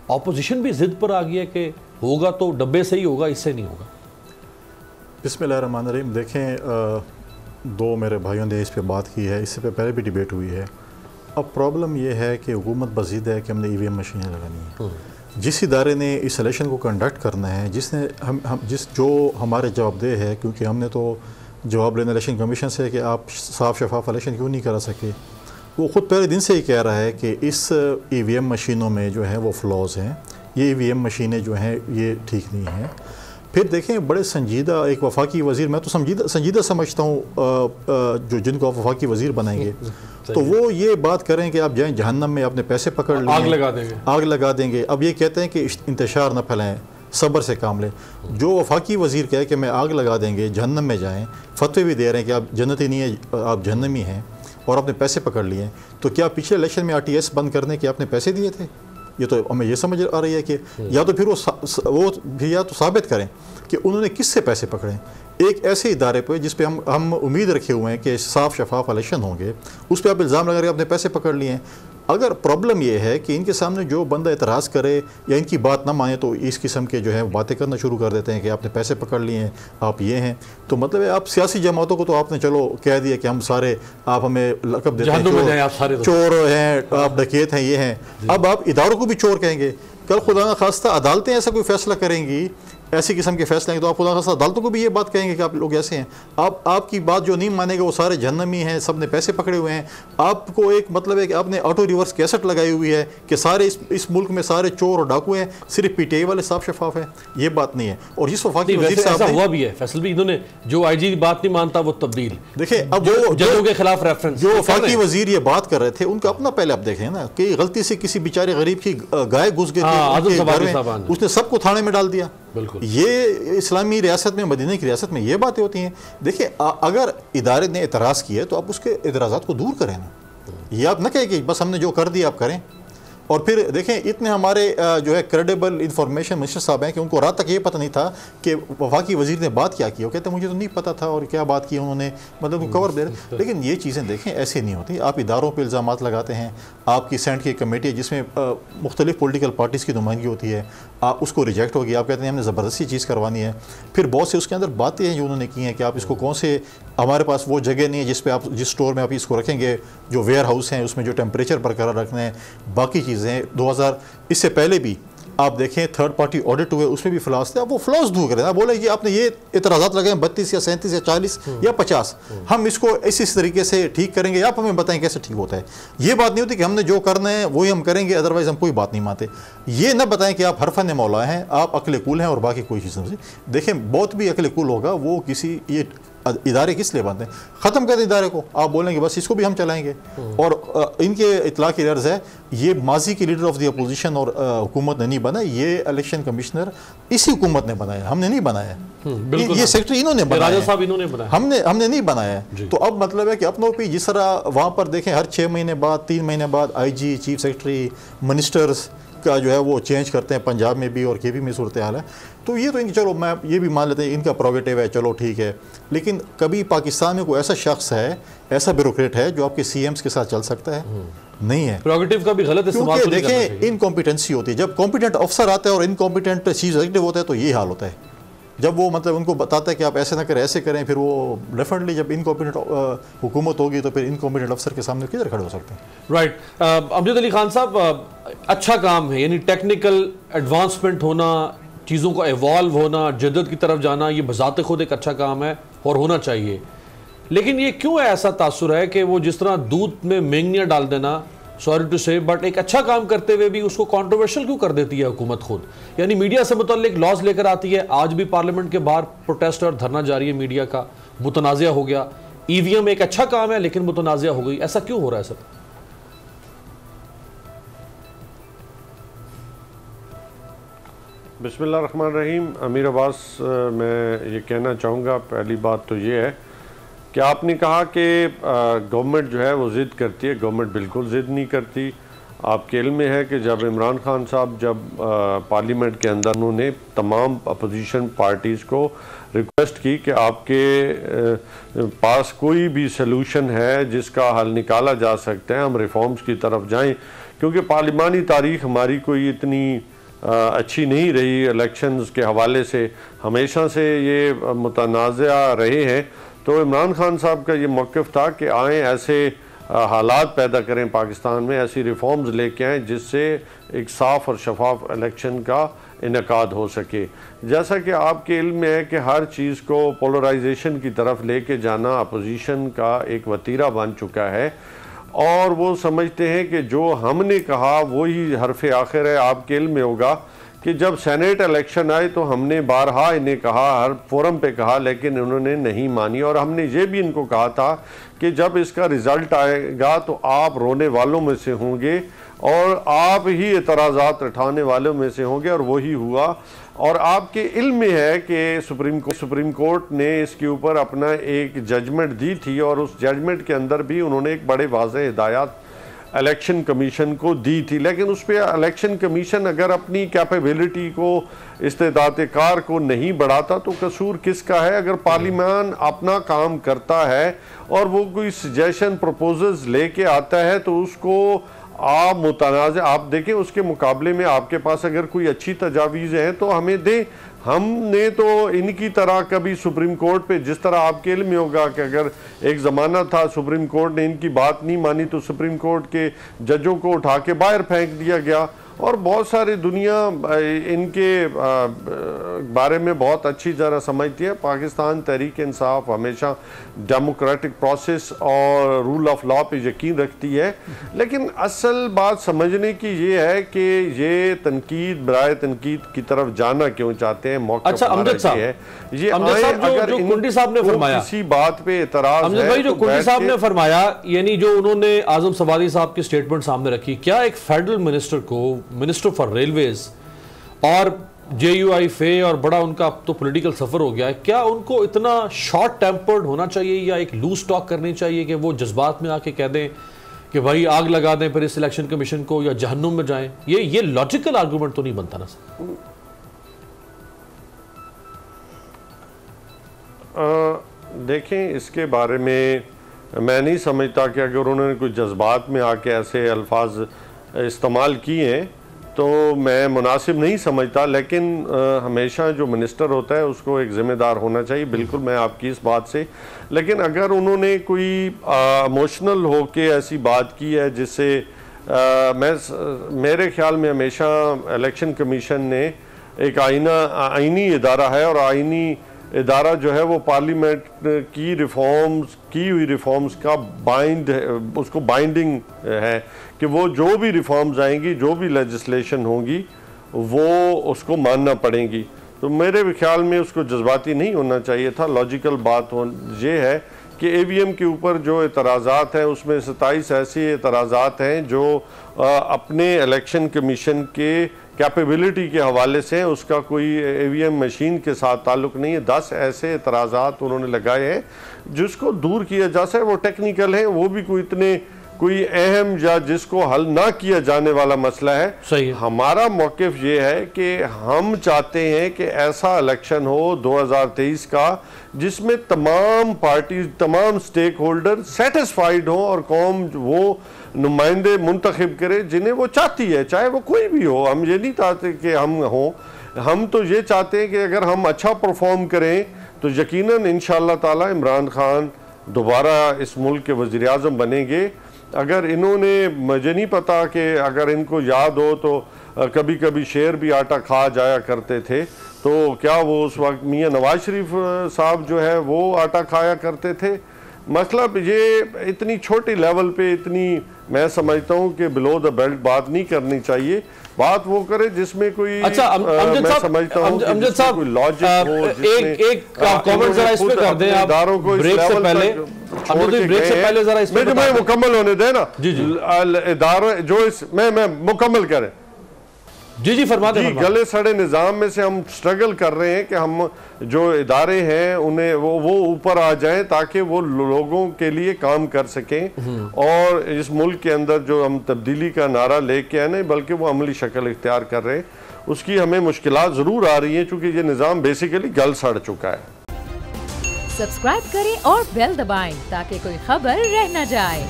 Opposition भी जिद पर आ गई है कि होगा तो डब्बे से ही होगा, इससे नहीं होगा। बिस्मिल्लाहिर्रहमानिर्रहीम। देखें, दो मेरे भाइयों ने इस पे बात की है, इससे पहले भी डिबेट हुई है। अब प्रॉब्लम यह है कि हुकूमत बज़िद है कि हमने EVM मशीनें लगानी है। जिस इदारे ने इस इलेक्शन को कंडक्ट करना है, जिसने जो हमारे जवाबदेह है, क्योंकि हमने तो जवाब लेना इलेक्शन कमीशन से कि आप साफ शफाफ इलेक्शन क्यों नहीं करा सके, वो ख़ुद पहले दिन से ही कह रहा है कि इस EVM मशीनों में जो है वो फ्लॉज हैं, ये EVM मशीनें जो हैं ये ठीक नहीं हैं। फिर देखें, बड़े संजीदा एक वफाकी वज़ीर, मैं तो संजीदा समझता हूँ जो जिनको आप वफाकी वज़ीर बनाएंगे, तो वो ये बात करें कि आप जाएँ जहन्नम में, अपने पैसे पकड़ लें, आग लगा देंगे। अब ये कहते हैं कि इंतशार न फैलाएँ, सब्र से काम लें। जो वफाकी वज़ीर कहे कि मैं आग लगा देंगे, जहन्नम में जाएँ, फतवे भी दे रहे हैं कि आप जन्नती नहीं है, आप जहन्नमी हैं, और आपने पैसे पकड़ लिए, तो क्या पिछले इलेक्शन में RTS बंद करने के आपने पैसे दिए थे? ये तो हमें ये समझ आ रही है कि या तो फिर वो भी या तो साबित करें कि उन्होंने किससे पैसे पकड़े। एक ऐसे इदारे पे जिस पे हम उम्मीद रखे हुए हैं कि साफ शफाफ इलेक्शन होंगे, उस पर आप इल्ज़ाम लगा रहे आपने पैसे पकड़ लिए हैं। अगर प्रॉब्लम ये है कि इनके सामने जो बंदा एतराज़ करे या इनकी बात ना माने तो इस किस्म के जो है बातें करना शुरू कर देते हैं कि आपने पैसे पकड़ लिए हैं, आप ये हैं, तो मतलब है आप सियासी जमातों को तो आपने चलो कह दिया कि हम सारे, आप हमें लक़ब देते हैं चोर हैं, आप डकैत हैं, ये हैं। अब आप इदारों को भी चोर कहेंगे। कल खुदा न खास्ता अदालतें ऐसा कोई फैसला करेंगी, ऐसी किस्म के फैसले हैं, तो आप खुदा न खास्ता अदालतों को भी ये बात कहेंगे कि आप लोग ऐसे हैं। आपकी बात जो नहीं मानेगा वो सारे जहन्नमी हैं, सब ने पैसे पकड़े हुए हैं। आपको एक मतलब है कि आपने ऑटो रिवर्स कैसेट लगाई हुई है कि सारे इस मुल्क में सारे चोर और डाकू हैं, सिर्फ PTI वाले साफ शफाफ है, ये बात नहीं है। और जिस वफाकी वज़ीर साहब ने हुआ भी है फैसल भी, इन्होंने जो IG बात नहीं मानता वो तब्दील, देखें अब वो जजों के खिलाफ रेफरेंस जो वफाकी वज़ीर ये बात कर रहे थे, उनका अपना पहले आप देखें ना कि गलती से किसी बेचारे गरीब की गाय घुस गई थी, उसने सबको थाने में डाल दिया। ये इस्लामी रियासत में, मदीने की रियासत में ये बातें होती हैं। देखिए, अगर इदारे ने एतराज़ किया तो आप उसके एतराज़ात को दूर करें ना, ये आप न कहें कि बस हमने जो कर दिया आप करें। और फिर देखें, इतने हमारे जो है क्रेडिबल इंफॉर्मेशन मिनिस्टर साहब हैं कि उनको रात तक ये पता नहीं था कि वफाकी वज़ीर ने बात क्या की। वो कहते मुझे तो नहीं पता था और क्या बात की उन्होंने, मतलब कवर दे रहे। लेकिन ये चीज़ें देखें ऐसे नहीं होती। आप इदारों पर इल्ज़ाम लगाते हैं, आपकी सेनेट की कमेटी है जिसमें मुख्तलिफ पॉलिटिकल पार्टीज़ की नुमाइंदगी होती है, आप उसको रिजेक्ट होगी, आप कहते हैं हमने ज़बरदस्ती चीज़ करवानी है। फिर बहुत से उसके अंदर बातें हैं जो उन्होंने की हैं कि आप इसको कौन से, हमारे पास वो जगह नहीं है जिस पे आप, जिस स्टोर में आप इसको रखेंगे, जो वेयर हाउस हैं उसमें जो टेम्परेचर बरकरार रखना है, बाकी चीज़ें 2000 इससे पहले भी आप देखें थर्ड पार्टी ऑडिट हुए, उसमें भी फ्लॉज थे। आप वो फ्लॉज दूर करें, आप बोले कि आपने ये इतराज़ात लगाए 32 या 37 या 40 या 50, हम इसको इस तरीके से ठीक करेंगे, आप हमें बताएं कैसे ठीक होता है। ये बात नहीं होती कि हमने जो करना है वही हम करेंगे, अदरवाइज़ हम कोई बात नहीं मानते। ये ना बताएं कि आप हरफन मौला हैं, आप अक्ल कुल हैं और बाकी कोई चीज़ नहीं। देखें, बहुत भी अक्ल कुल होगा वो किसी, ये इदारे किस लिए बनते हैं, ख़त्म कर दें इदारे को, आप बोलेंगे बस इसको भी हम चलाएंगे। और इनके इतला की अर्ज़ है, ये माजी के लीडर ऑफ द अपोजिशन और हुकूमत ने नहीं बनाया, ये इलेक्शन कमिश्नर इसी हुकूमत ने बनाया, हमने नहीं बनाया। ये सेक्रेटरी इन्होंने बनाया, हमने नहीं बनाया। तो अब मतलब है कि अपनों पे जिस तरह वहाँ पर देखें हर 6 महीने बाद, 3 महीने बाद IG, चीफ सेक्रेटरी, मिनिस्टर्स का जो है वो चेंज करते हैं, पंजाब में भी और KP में सूरत हाल है। तो ये तो चलो मैं ये भी मान लेते हैं इनका प्रोगेटिव है, चलो ठीक है। लेकिन कभी पाकिस्तान में कोई ऐसा शख्स है, ऐसा ब्यूरोक्रेट है जो आपके CMs के साथ चल सकता है? नहीं है। प्रोगेटिव का भी गलत इस्तेमाल क्योंकि देखें इनकॉम्पिटेंसी होती है, जब कॉम्पिटेंट अफसर आता है और इनकॉम्पिटेंट चीफ एग्जीक्यूटिव होता है तो ये हाल होता है। जब वो मतलब उनको बताता है कि आप ऐसे ना करें, ऐसे करें, फिर वो डेफिनेटली जब इनकॉम्पिटेंट हुकूमत होगी तो फिर इनकॉम्पिटेंट अफसर के सामने किधर खड़े हो सकते हैं। राइट। अमजद अली खान साहब, अच्छा काम है, यानी टेक्निकल एडवांसमेंट होना, चीज़ों को एवॉल्व होना, जद्दत की तरफ जाना, ये बज़ाते खुद एक अच्छा काम है और होना चाहिए। लेकिन ये क्यों ऐसा तासुर है कि वो जिस तरह दूध में मेंगनियाँ डाल देना, सॉरी टू से, बट एक अच्छा काम करते हुए भी उसको कंट्रोवर्शियल क्यों कर देती है हुकूमत खुद? यानी मीडिया से मुतल्लिक लॉज लेकर आती है, आज भी पार्लियामेंट के बाहर प्रोटेस्ट और धरना जारी है मीडिया का, मुतनाज़िया हो गया। EVM एक अच्छा काम है लेकिन मुतनाज़िया हो गई, ऐसा क्यों हो रहा है सर? बिस्मिल्लाहिर्रहमानिर्रहीम। अमीर अब्बास, मैं ये कहना चाहूँगा, पहली बात तो ये है कि आपने कहा कि गवर्नमेंट जो है वो ज़िद करती है। गवर्नमेंट बिल्कुल ज़िद नहीं करती। आपके इल्म में है कि जब इमरान खान साहब जब पार्लियामेंट के अंदर उन्होंने तमाम अपोजिशन पार्टीज़ को रिक्वेस्ट की कि आपके पास कोई भी सलूशन है जिसका हल निकाला जा सकता है, हम रिफॉर्म्स की तरफ जाएं, क्योंकि पार्लिमानी तारीख़ हमारी कोई इतनी अच्छी नहीं रही इलेक्शंस के हवाले से, हमेशा से ये मुतनाज़ा रहे हैं। तो इमरान खान साहब का ये मौक़िफ़ था कि आएँ, ऐसे हालात पैदा करें पाकिस्तान में, ऐसी रिफॉर्म्स लेके आएँ जिससे एक साफ़ और शफाफ इलेक्शन का इनेकाद हो सके। जैसा कि आपके इल्म में है कि हर चीज़ को पोलराइजेशन की तरफ लेके जाना अपोजिशन का एक वतीरा बन चुका है, और वो समझते हैं कि जो हमने कहा वही हरफ़ आखिर है। आपके इल्म में होगा कि जब सेनेट इलेक्शन आए तो हमने बारहा इन्हें कहा, हर फोरम पे कहा, लेकिन उन्होंने नहीं मानी। और हमने ये भी इनको कहा था कि जब इसका रिज़ल्ट आएगा तो आप रोने वालों में से होंगे और आप ही एतराज़ात उठाने वालों में से होंगे, और वही हुआ। और आपके इल्म में है कि सुप्रीम कोर्ट ने इसके ऊपर अपना एक जजमेंट दी थी, और उस जजमेंट के अंदर भी उन्होंने एक बड़े वाज़ेह हिदायत इलेक्शन कमीशन को दी थी। लेकिन उस पर इलेक्शन कमीशन अगर अपनी कैपेबिलिटी को, इस्तेदाद कार को नहीं बढ़ाता तो कसूर किसका है? अगर पार्लियामान अपना काम करता है और वो कोई सजेशन प्रपोजल्स लेके आता है तो उसको आप मुतनाज़, आप देखें उसके मुकाबले में आपके पास अगर कोई अच्छी तजावीज़ हैं तो हमें दें। हमने तो इनकी तरह कभी सुप्रीम कोर्ट पे, जिस तरह आपके इल्म में होगा कि अगर एक ज़माना था सुप्रीम कोर्ट ने इनकी बात नहीं मानी तो सुप्रीम कोर्ट के जजों को उठा के बाहर फेंक दिया गया, और बहुत सारी दुनिया इनके बारे में बहुत अच्छी तरह समझती है। पाकिस्तान तहरीक इंसाफ हमेशा डेमोक्रेटिक प्रोसेस और रूल ऑफ लॉ पे यकीन रखती है, लेकिन असल बात समझने की ये है कि ये तनकीद बराए तनकीद की तरफ जाना क्यों चाहते हैं। मौका अच्छा अमजद साहब, ये अगर कुंडी साहब ने फरमाया किसी बात पे एतराज है, भाई जो कुंडी साहब ने फरमाया, यानी जो उन्होंने आजम सवारी साहब की स्टेटमेंट सामने रखी, क्या एक फेडरल मिनिस्टर को, मिनिस्टर फॉर रेलवेज और JUIFA, और बड़ा उनका तो पॉलिटिकल सफर हो गया है, क्या उनको इतना शॉर्ट टेम्पर्ड होना चाहिए या एक लूज टॉक करनी चाहिए कि वो जज्बात में आके कह दें कि भाई आग लगा दें फिर इस इलेक्शन कमीशन को या जहन्नुम में जाएं? ये लॉजिकल आर्गुमेंट तो नहीं बनता ना सर? देखें, इसके बारे में मैं नहीं समझता कि अगर उन्होंने कुछ जज्बात में आके ऐसे अल्फाज इस्तेमाल किए हैं तो मैं मुनासिब नहीं समझता, लेकिन हमेशा जो मिनिस्टर होता है उसको एक ज़िम्मेदार होना चाहिए। बिल्कुल मैं आपकी इस बात से, लेकिन अगर उन्होंने कोई इमोशनल होके ऐसी बात की है जिससे मेरे ख्याल में हमेशा इलेक्शन कमीशन ने एक आइनी इदारा है, और आइनी इदारा जो है वो पार्लियामेंट की की हुई रिफॉर्म्स का उसको बाइंडिंग है कि वो जो भी रिफॉर्म्स आएंगी, जो भी लेजिस्लेशन होगी, वो उसको मानना पड़ेगी। तो मेरे ख्याल में उसको जज्बाती नहीं होना चाहिए था। लॉजिकल बात ये है कि AVM के ऊपर जो एतराज़ात हैं उसमें 27 ऐसे एतराज़ात हैं जो अपने इलेक्शन कमीशन के कैपेबिलिटी के हवाले से हैं, उसका कोई AVM मशीन के साथ ताल्लुक़ नहीं है। 10 ऐसे एतराज़ात उन्होंने लगाए हैं जिसको दूर किया जा सके। वो टेक्निकल हैं, वो भी कोई अहम या जिसको हल ना किया जाने वाला मसला है। सही है। हमारा मौक़िफ़ ये है कि हम चाहते हैं कि ऐसा इलेक्शन हो 2023 का जिसमें तमाम पार्टीज, तमाम स्टेक होल्डर सेटिस्फाइड हों और कौम वो नुमाइंदे मुंतखब करे जिन्हें वो चाहती है, चाहे वो कोई भी हो। हम ये नहीं चाहते कि हम हों, हम तो ये चाहते हैं कि अगर हम अच्छा परफॉर्म करें तो यकीनन इंशाअल्लाह ताला इमरान खान दोबारा इस मुल्क के वज़ीर आज़म बनेंगे। अगर इन्होंने, मुझे नहीं पता कि अगर इनको याद हो तो कभी कभी शेर भी आटा खा जाया करते थे, तो क्या वो उस वक्त मियाँ नवाज शरीफ साहब जो है वो आटा खाया करते थे? मतलब ये इतनी छोटी लेवल पे, इतनी मैं समझता हूँ कि बिलो द बेल्ट बात नहीं करनी चाहिए। बात वो करे जिसमें कोई, अच्छा मैं समझता हूँ अमजद साहब, कोई लॉजिक हो, एक कमेंट जरा इस पे कर दें आप, ब्रेक से पहले, ब्रेक से पहले जरा इस पे मैं मुकम्मल होने देना। जी जी, इदारे जो इस मैं मुकम्मल करें। जी जी फरमा दें। गले सड़े निज़ाम में से हम स्ट्रगल कर रहे हैं कि हम जो इदारे हैं उन्हें वो ऊपर आ जाएं ताकि वो लोगों के लिए काम कर सकें, और इस मुल्क के अंदर जो हम तब्दीली का नारा लेके आए, नहीं बल्कि वो अमली शक्ल इख्तियार कर रहे हैं। उसकी हमें मुश्किलात ज़रूर आ रही हैं चूँकि ये निज़ाम बेसिकली गल सड़ चुका है। सब्सक्राइब करें और बेल दबाएं ताकि कोई खबर रह न जाए।